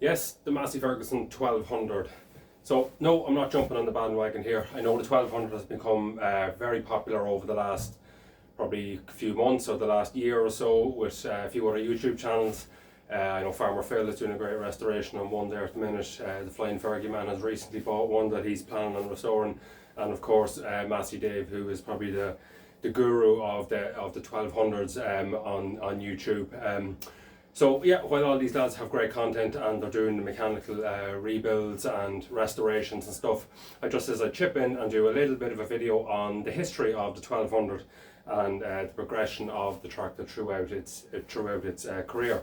Yes, the Massey Ferguson 1200. So no, I'm not jumping on the bandwagon here. I know the 1200 has become very popular over the last probably few months or the last year or so with a few other YouTube channels. I know Farmer Phil is doing a great restoration on one there at the minute. The Flying Fergie Man has recently bought one that he's planning on restoring, and of course Massey Dave, who is probably the guru of the 1200s on YouTube. So yeah, while all these lads have great content and they're doing the mechanical rebuilds and restorations and stuff, I just as I chip in and do a little bit of a video on the history of the 1200 and the progression of the tractor throughout its career.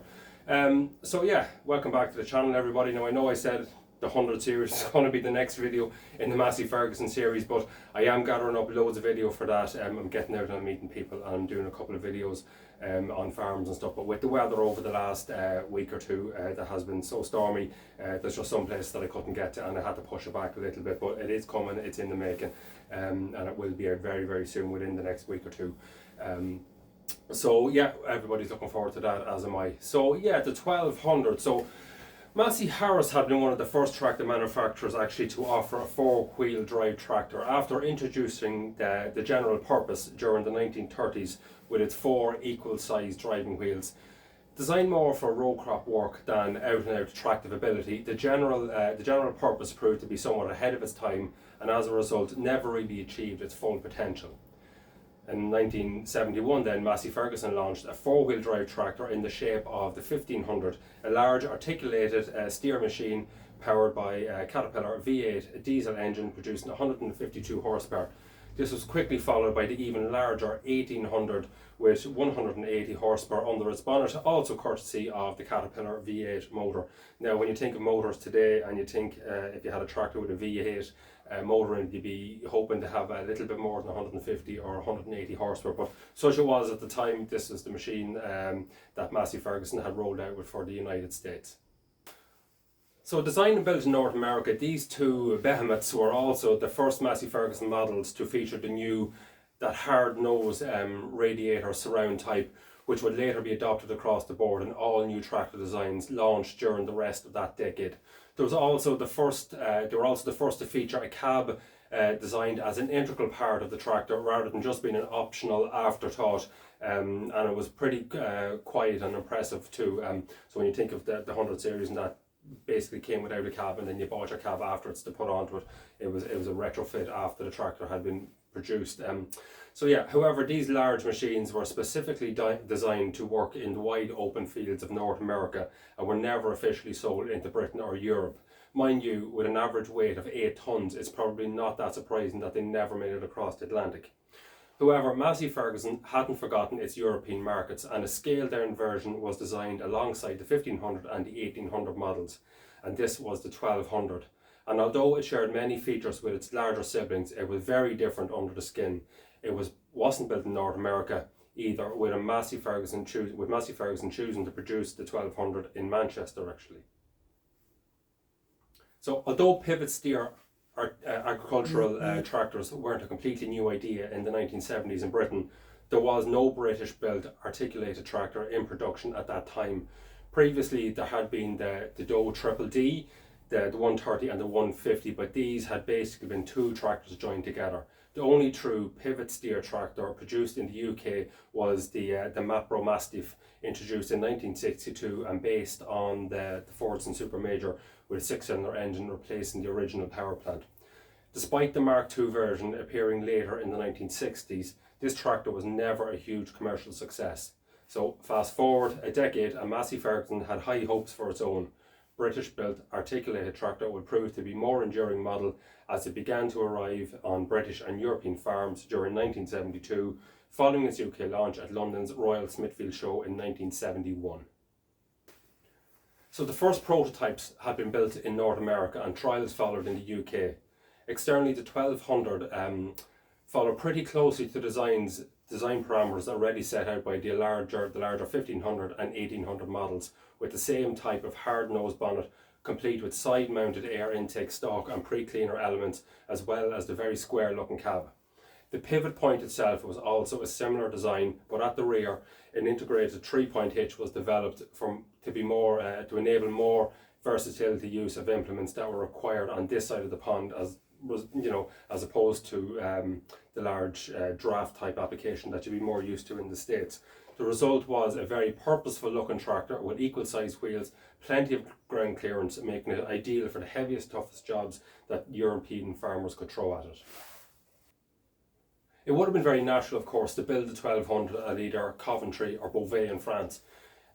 So yeah, welcome back to the channel, everybody. Now I know I said the 100 series is going to be the next video in the Massey Ferguson series, but I am gathering up loads of video for that. I'm getting out and I'm meeting people and I'm doing a couple of videos on farms and stuff. But with the weather over the last week or two that has been so stormy, there's just some places that I couldn't get to and I had to push it back a little bit, but it is coming, it's in the making, and it will be out very, very soon, within the next week or two. So yeah, everybody's looking forward to that, as am I. So yeah, the 1200. So Massey Harris had been one of the first tractor manufacturers actually to offer a four-wheel drive tractor after introducing the general purpose during the 1930s with its four equal-sized driving wheels. Designed more for row crop work than out-and-out tractive ability, the general purpose proved to be somewhat ahead of its time and as a result never really achieved its full potential. In 1971 then, Massey Ferguson launched a four-wheel drive tractor in the shape of the 1500, a large articulated steer machine powered by a Caterpillar V8 diesel engine producing 152 horsepower. This was quickly followed by the even larger 1800 with 180 horsepower under its bonnet, also courtesy of the Caterpillar V8 motor. Now when you think of motors today and you think if you had a tractor with a V8 motor in, you'd be hoping to have a little bit more than 150 or 180 horsepower, but such it was at the time. This is the machine that Massey Ferguson had rolled out with for the United States. So designed and built in North America, these two behemoths were also the first Massey Ferguson models to feature the new, that hard nose radiator surround type, which would later be adopted across the board in all new tractor designs launched during the rest of that decade. They were also the first to feature a cab designed as an integral part of the tractor rather than just being an optional afterthought, and it was pretty quiet and impressive too. So when you think of the 100 series, and that basically came without a cab and then you bought your cab afterwards to put onto it, it was a retrofit after the tractor had been produced. So yeah, however, these large machines were specifically designed to work in the wide open fields of North America and were never officially sold into Britain or Europe. Mind you, with an average weight of 8 tons, it's probably not that surprising that they never made it across the Atlantic. However, Massey Ferguson hadn't forgotten its European markets, and a scaled down version was designed alongside the 1500 and the 1800 models, and this was the 1200. And although it shared many features with its larger siblings, it was very different under the skin. It wasn't built in North America either, with Massey Ferguson choosing to produce the 1200 in Manchester actually. So although pivot steer agricultural tractors weren't a completely new idea in the 1970s in Britain, there was no British built articulated tractor in production at that time. Previously there had been the Doe Triple D, the 130 and the 150, but these had basically been two tractors joined together. The only true pivot steer tractor produced in the UK was the Mapro Mastiff, introduced in 1962 and based on the Fordson Supermajor with a 6-cylinder engine replacing the original power plant. Despite the Mark II version appearing later in the 1960s, this tractor was never a huge commercial success. So fast forward a decade and Massey Ferguson had high hopes for its own British-built articulated tractor would prove to be more enduring model as it began to arrive on British and European farms during 1972, following its UK launch at London's Royal Smithfield Show in 1971. So the first prototypes had been built in North America and trials followed in the UK. Externally, the 1200 followed pretty closely to design parameters already set out by the larger 1500 and 1800 models, with the same type of hard nose bonnet complete with side mounted air intake stalk and pre-cleaner elements, as well as the very square looking cab. The pivot point itself was also a similar design, but at the rear an integrated 3-point hitch was developed to enable more versatility use of implements that were required on this side of the pond as opposed to the large draft type application that you'd be more used to in the States. The result was a very purposeful looking tractor with equal sized wheels, plenty of ground clearance, making it ideal for the heaviest, toughest jobs that European farmers could throw at it. It would have been very natural, of course, to build the 1200 at either Coventry or Beauvais in France.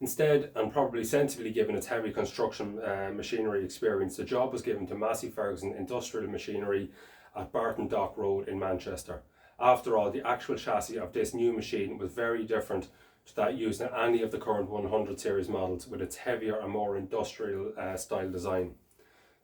Instead, and probably sensibly given its heavy construction machinery experience, the job was given to Massey Ferguson Industrial Machinery at Barton Dock Road in Manchester. After all, the actual chassis of this new machine was very different to that used in any of the current 100 series models, with its heavier and more industrial style design.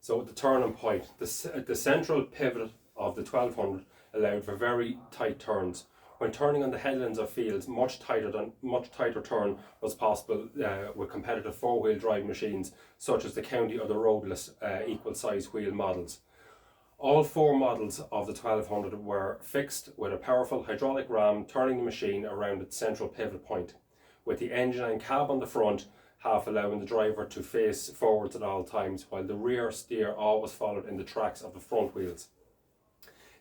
So the turning point, the central pivot of the 1200 allowed for very tight turns. When turning on the headlands of fields, much tighter turn was possible with competitive four-wheel drive machines such as the county or the roadless equal size wheel models. All four models of the 1200 were fixed with a powerful hydraulic ram turning the machine around its central pivot point, with the engine and cab on the front half allowing the driver to face forwards at all times, while the rear steer always followed in the tracks of the front wheels.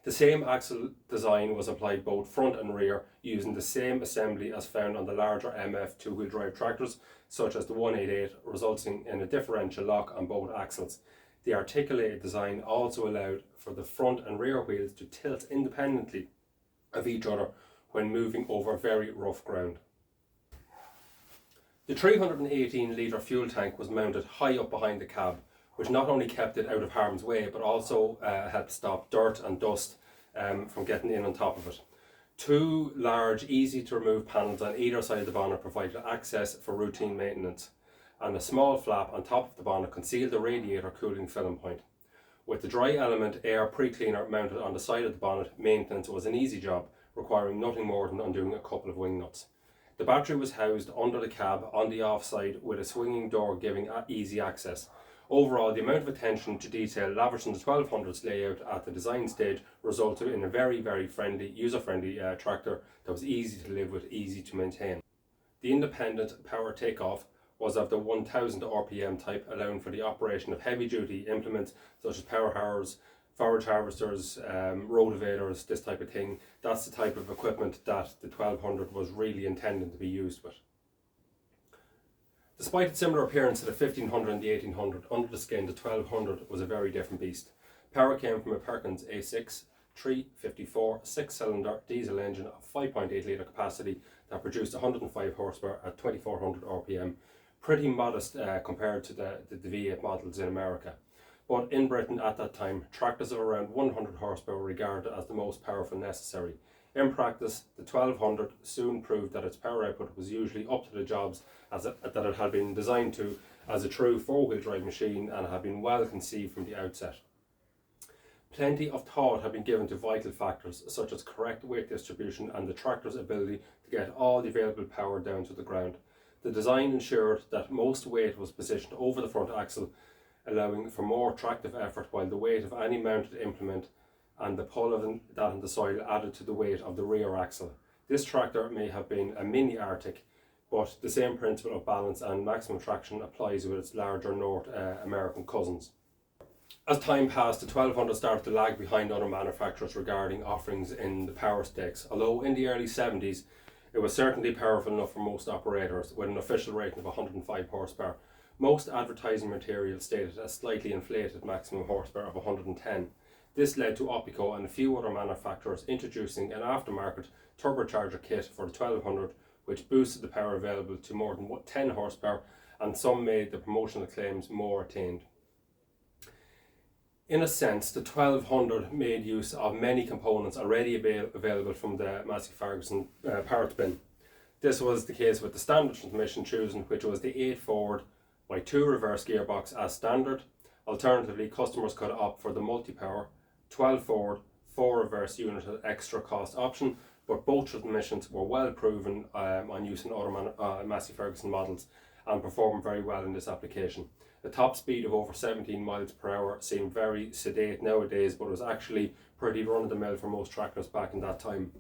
The same axle design was applied both front and rear, using the same assembly as found on the larger MF two-wheel drive tractors such as the 188, resulting in a differential lock on both axles. The articulated design also allowed for the front and rear wheels to tilt independently of each other when moving over very rough ground. The 318 litre fuel tank was mounted high up behind the cab, which not only kept it out of harm's way but also helped stop dirt and dust from getting in on top of it. Two large, easy to remove panels on either side of the bonnet provided access for routine maintenance, and a small flap on top of the bonnet concealed the radiator cooling filling point. With the dry element air pre-cleaner mounted on the side of the bonnet, maintenance was an easy job, requiring nothing more than undoing a couple of wing nuts. The battery was housed under the cab on the offside with a swinging door giving easy access. Overall, the amount of attention to detail lavished on the 1200's layout at the design stage resulted in a very, very friendly, user-friendly tractor that was easy to live with, easy to maintain. The independent power takeoff was of the 1000 RPM type, allowing for the operation of heavy-duty implements such as power harrows, forage harvesters, rotavators, this type of thing. That's the type of equipment that the 1200 was really intended to be used with. Despite its similar appearance to the 1500 and the 1800, under the skin the 1200 was a very different beast. Power came from a Perkins A6 354 6-cylinder diesel engine of 5.8 litre capacity that produced 105 horsepower at 2400 RPM. Pretty modest compared to the V8 models in America. But in Britain at that time, tractors of around 100 horsepower were regarded as the most powerful necessary. In practice, the 1200 soon proved that its power output was usually up to the jobs that it had been designed to as a true four-wheel drive machine, and had been well conceived from the outset. Plenty of thought had been given to vital factors such as correct weight distribution and the tractor's ability to get all the available power down to the ground. The design ensured that most weight was positioned over the front axle, allowing for more tractive effort, while the weight of any mounted implement and the pull of that in the soil added to the weight of the rear axle. This tractor may have been a mini Arctic, but the same principle of balance and maximum traction applies with its larger North American cousins. As time passed, the 1200 started to lag behind other manufacturers regarding offerings in the power stakes, although in the early 70s it was certainly powerful enough for most operators, with an official rating of 105 horsepower. Most advertising material stated a slightly inflated maximum horsepower of 110. This led to Opico and a few other manufacturers introducing an aftermarket turbocharger kit for the 1200, which boosted the power available to more than 10 horsepower, and some made the promotional claims more attained. In a sense, the 1200 made use of many components already available from the Massey Ferguson parts bin. This was the case with the standard transmission chosen, which was the 8 forward by 2 reverse gearbox as standard. Alternatively, customers could opt for the multi-power 12 forward, 4 reverse unit at extra cost option, but both transmissions were well proven on use in other Massey Ferguson models and performed very well in this application. The top speed of over 17 miles per hour seemed very sedate nowadays, but was actually pretty run-of-the-mill for most tractors back in that time.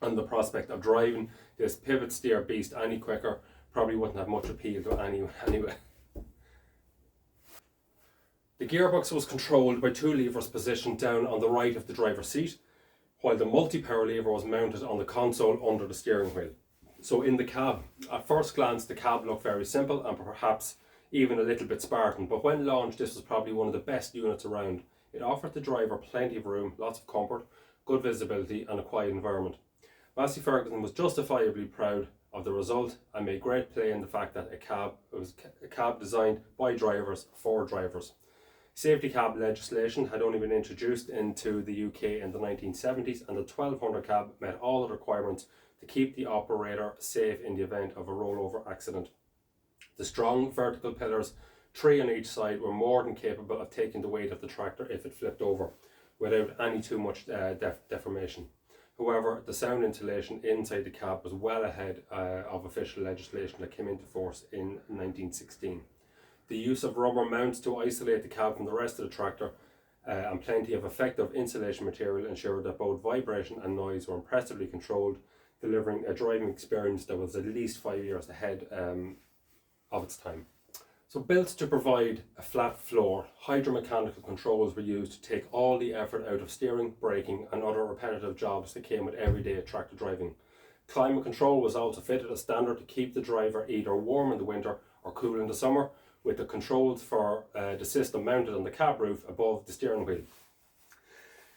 And the prospect of driving this pivot steer beast any quicker probably wouldn't have much appeal to anyone anyway. The gearbox was controlled by two levers positioned down on the right of the driver's seat, while the multi-power lever was mounted on the console under the steering wheel. So in the cab, at first glance the cab looked very simple and perhaps even a little bit Spartan, but when launched this was probably one of the best units around. It offered the driver plenty of room, lots of comfort, good visibility and a quiet environment. Massey Ferguson was justifiably proud of the result and made great play in the fact that it was a cab designed by drivers for drivers. Safety cab legislation had only been introduced into the UK in the 1970s, and the 1200 cab met all the requirements to keep the operator safe in the event of a rollover accident. The strong vertical pillars, 3 on each side, were more than capable of taking the weight of the tractor if it flipped over, without any too much deformation. However, the sound insulation inside the cab was well ahead of official legislation that came into force in 1916. The use of rubber mounts to isolate the cab from the rest of the tractor and plenty of effective insulation material ensured that both vibration and noise were impressively controlled, delivering a driving experience that was at least 5 years ahead of its time. So built to provide a flat floor, hydromechanical controls were used to take all the effort out of steering, braking and other repetitive jobs that came with everyday tractor driving. Climate control was also fitted as standard to keep the driver either warm in the winter or cool in the summer, with the controls for the system mounted on the cab roof above the steering wheel.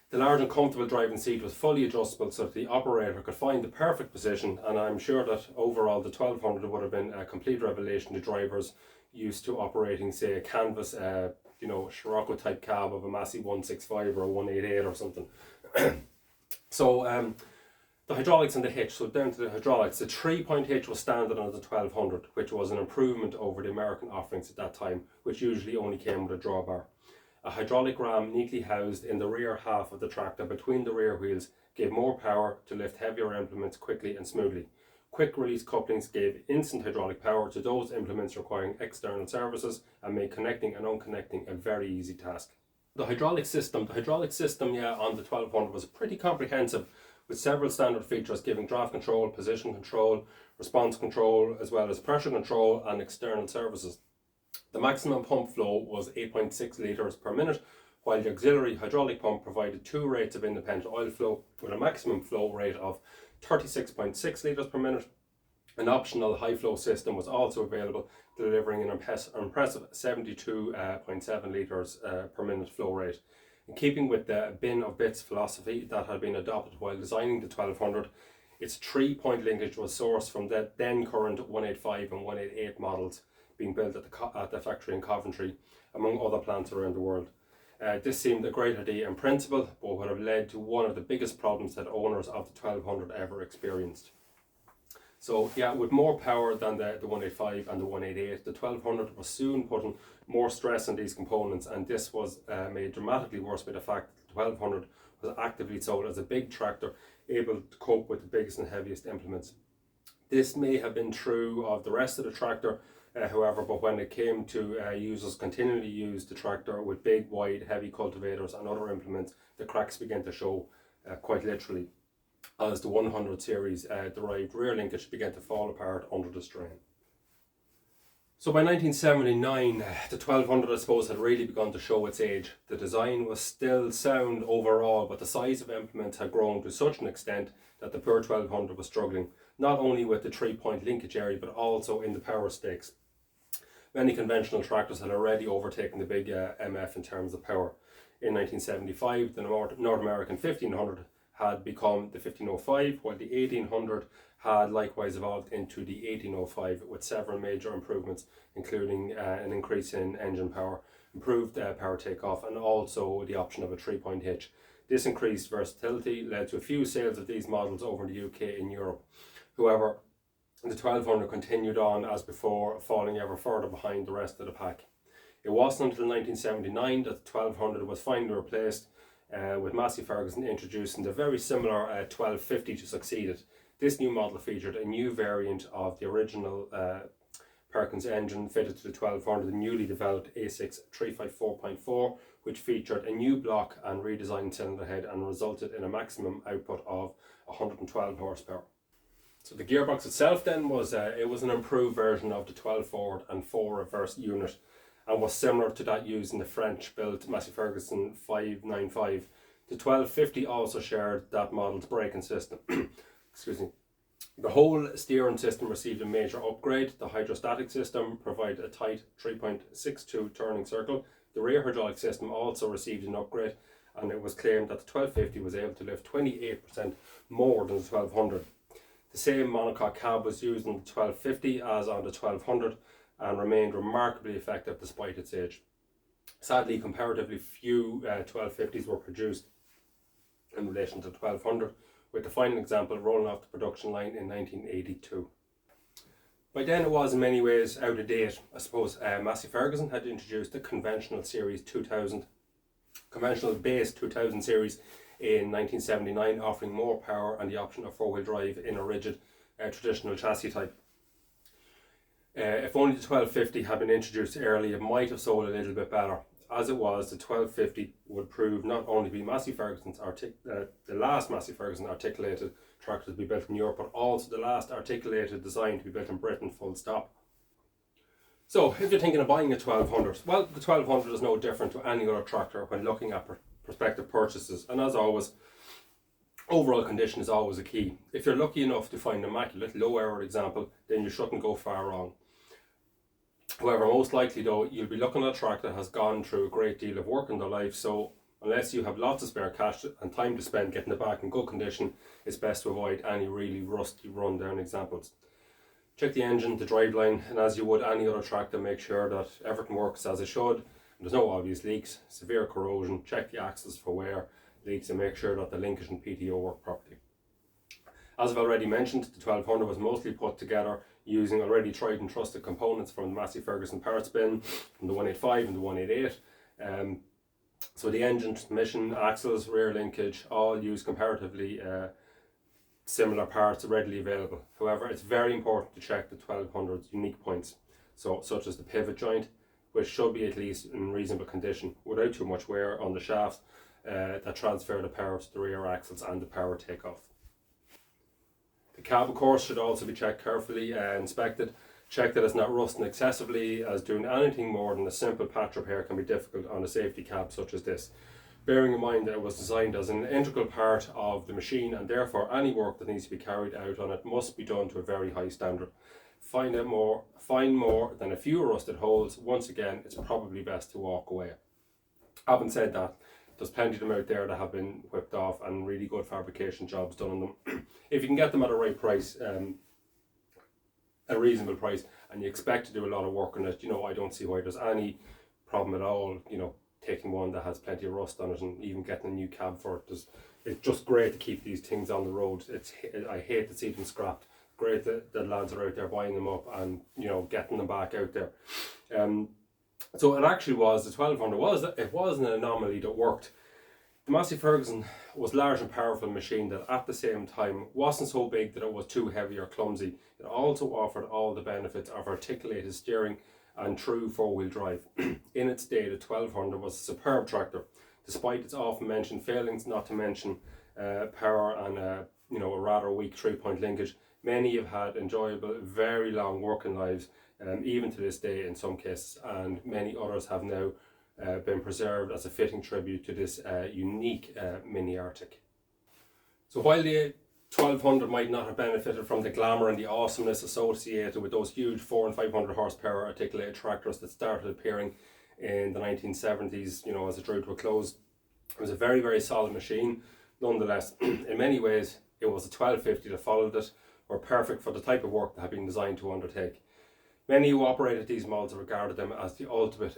The large and comfortable driving seat was fully adjustable so that the operator could find the perfect position, and I'm sure that overall the 1200 would have been a complete revelation to drivers used to operating, say, a canvas, Scirocco type cab of a Massey 165 or a 188 or something. The hydraulics and the hitch. So down to the hydraulics, the 3-point hitch was standard on the 1200, which was an improvement over the American offerings at that time, which usually only came with a drawbar. A hydraulic ram neatly housed in the rear half of the tractor between the rear wheels gave more power to lift heavier implements quickly and smoothly. Quick release couplings gave instant hydraulic power to those implements requiring external services and made connecting and unconnecting a very easy task. The hydraulic system on the 1200 was pretty comprehensive, with several standard features giving draft control, position control, response control, as well as pressure control and external services. The maximum pump flow was 8.6 litres per minute, while the auxiliary hydraulic pump provided 2 rates of independent oil flow with a maximum flow rate of 36.6 litres per minute. An optional high flow system was also available, delivering an impressive 72.7 litres per minute flow rate. In keeping with the bin of bits philosophy that had been adopted while designing the 1200, its 3-point linkage was sourced from the then current 185 and 188 models being built at the factory in Coventry, among other plants around the world. This seemed a great idea in principle, but would have led to one of the biggest problems that owners of the 1200 ever experienced. So yeah, with more power than the 185 and the 188, the 1200 was soon putting more stress on these components, and this was made dramatically worse by the fact that the 1200 was actively sold as a big tractor able to cope with the biggest and heaviest implements. This may have been true of the rest of the tractor, however, but when it came to users continually used the tractor with big, wide, heavy cultivators and other implements, the cracks began to show quite literally, as the 100 series derived rear linkage began to fall apart under the strain. So by 1979, the 1200 I suppose had really begun to show its age. The design was still sound overall, but the size of implements had grown to such an extent that the poor 1200 was struggling, not only with the 3-point linkage area, but also in the power stakes. Many conventional tractors had already overtaken the big MF in terms of power. In 1975, the North American 1500 had become the 1505, while the 1800 had likewise evolved into the 1805 with several major improvements, including an increase in engine power, improved power takeoff, and also the option of a 3-point hitch. This increased versatility led to a few sales of these models over the UK and Europe. However, the 1200 continued on as before, falling ever further behind the rest of the pack. It wasn't until 1979 that the 1200 was finally replaced, with Massey Ferguson introducing the very similar 1250 to succeed it. This new model featured a new variant of the original Perkins engine fitted to the 1200, the newly developed A6 354.4, which featured a new block and redesigned cylinder head and resulted in a maximum output of 112 horsepower. So the gearbox itself then was an improved version of the 12 forward and 4 reverse unit, and was similar to that used in the French-built Massey Ferguson 595. The 1250 also shared that model's braking system. Excuse me. The whole steering system received a major upgrade. The hydrostatic system provided a tight 3.62 turning circle. The rear hydraulic system also received an upgrade, and it was claimed that the 1250 was able to lift 28% more than the 1200. The same monocoque cab was used in the 1250 as on the 1200 and remained remarkably effective despite its age. Sadly, comparatively few 1250s were produced in relation to the 1200, with the final example rolling off the production line in 1982. By then it was in many ways out of date. I suppose Massey Ferguson had introduced the conventional base 2000 series in 1979, offering more power and the option of four-wheel drive in a rigid traditional chassis type. If only the 1250 had been introduced early, it might have sold a little bit better. As it was, the 1250 would prove not only to be the last Massey Ferguson articulated tractor to be built in Europe, but also the last articulated design to be built in Britain, full stop. So, if you're thinking of buying a 1200, well, the 1200 is no different to any other tractor when looking at prospective purchases, and as always, overall condition is always a key. If you're lucky enough to find an immaculate low error example, then you shouldn't go far wrong. However, most likely though, you'll be looking at a tractor that has gone through a great deal of work in their life, so unless you have lots of spare cash and time to spend getting it back in good condition, it's best to avoid any really rusty rundown examples. Check the engine, the driveline, and as you would any other tractor, make sure that everything works as it should and there's no obvious leaks, severe corrosion. Check the axles for wear, leaks, and make sure that the linkage and PTO work properly. As I've already mentioned, the 1200 was mostly put together using already tried and trusted components from the Massey Ferguson parts bin, from the 185 and the 188. So the engine, transmission, axles, rear linkage, all use comparatively similar parts readily available. However, it's very important to check the 1200's unique points, such as the pivot joint, which should be at least in reasonable condition without too much wear on the shafts that transfer the power to the rear axles and the power takeoff. The cab, of course, should also be checked carefully, inspected. Check that it's not rusting excessively, as doing anything more than a simple patch repair can be difficult on a safety cab such as this. Bearing in mind that it was designed as an integral part of the machine, and therefore any work that needs to be carried out on it must be done to a very high standard. Find more than a few rusted holes, once again, it's probably best to walk away. Having said that, there's plenty of them out there that have been whipped off and really good fabrication jobs done on them. If you can get them at a right price, a reasonable price, and you expect to do a lot of work on it, I don't see why there's any problem at all, taking one that has plenty of rust on it and even getting a new cab for it. It's just great to keep these things on the road. I hate to see them scrapped. Great that lads are out there buying them up and getting them back out there. So it actually was, the 1200 it was an anomaly that worked. The Massey Ferguson was a large and powerful machine that at the same time wasn't so big that it was too heavy or clumsy. It also offered all the benefits of articulated steering and true four-wheel drive. In its day, the 1200 was a superb tractor, despite its often mentioned failings, not to mention power and a rather weak 3-point linkage. Many have had enjoyable, very long working lives, even to this day in some cases, and many others have now been preserved as a fitting tribute to this unique mini Arctic. So while the 1200 might not have benefited from the glamour and the awesomeness associated with those huge 400 and 500 horsepower articulated tractors that started appearing in the 1970s, as it drew to a close, it was a very, very solid machine. Nonetheless, in many ways, it was the 1250 that followed it, were perfect for the type of work that had been designed to undertake. Many who operated these models regarded them as the ultimate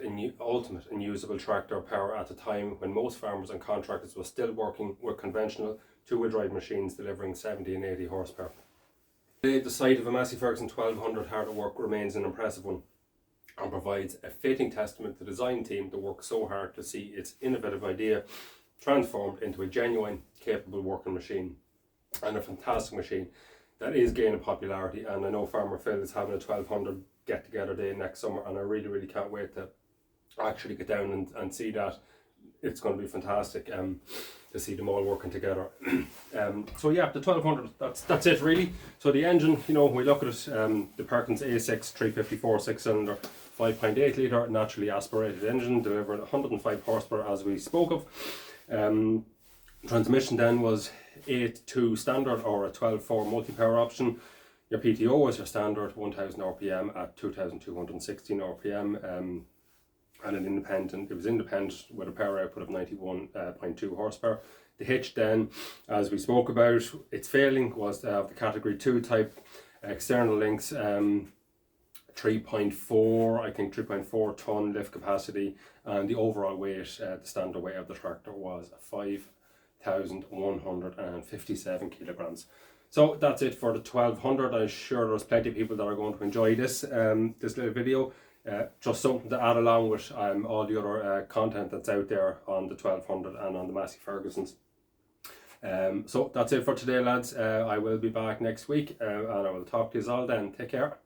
and usable tractor power at a time when most farmers and contractors were still working with conventional two-wheel drive machines delivering 70 and 80 horsepower. Today, the sight of a Massey Ferguson 1200 hard at work remains an impressive one and provides a fitting testament to the design team that worked so hard to see its innovative idea transformed into a genuine, capable working machine, and a fantastic machine that is gaining popularity. And I know Farmer Phil is having a 1200 get-together day next summer, and I really, really can't wait to actually get down and see that. It's going to be fantastic to see them all working together. So yeah, the 1200, that's it really. So the engine, we look at it, the Perkins A6 354 6-cylinder 5.8 litre naturally aspirated engine, delivering 105 horsepower as we spoke of. Transmission then was 8.2 standard or a 12.4 multi-power option. Your PTO was your standard 1000 RPM at 2216 RPM, and it was independent with a power output of 91.2 horsepower. The hitch then, as we spoke about, its failing was to have the category 2 type external links, 3.4 ton lift capacity, and the overall weight, the standard weight of the tractor was 5,157 kilograms. So that's it for the 1200. I'm sure there's plenty of people that are going to enjoy this this little video. Just something to add along with all the other content that's out there on the 1200 and on the Massey Fergusons. So that's it for today, lads. I will be back next week, and I will talk to you all then. Take care.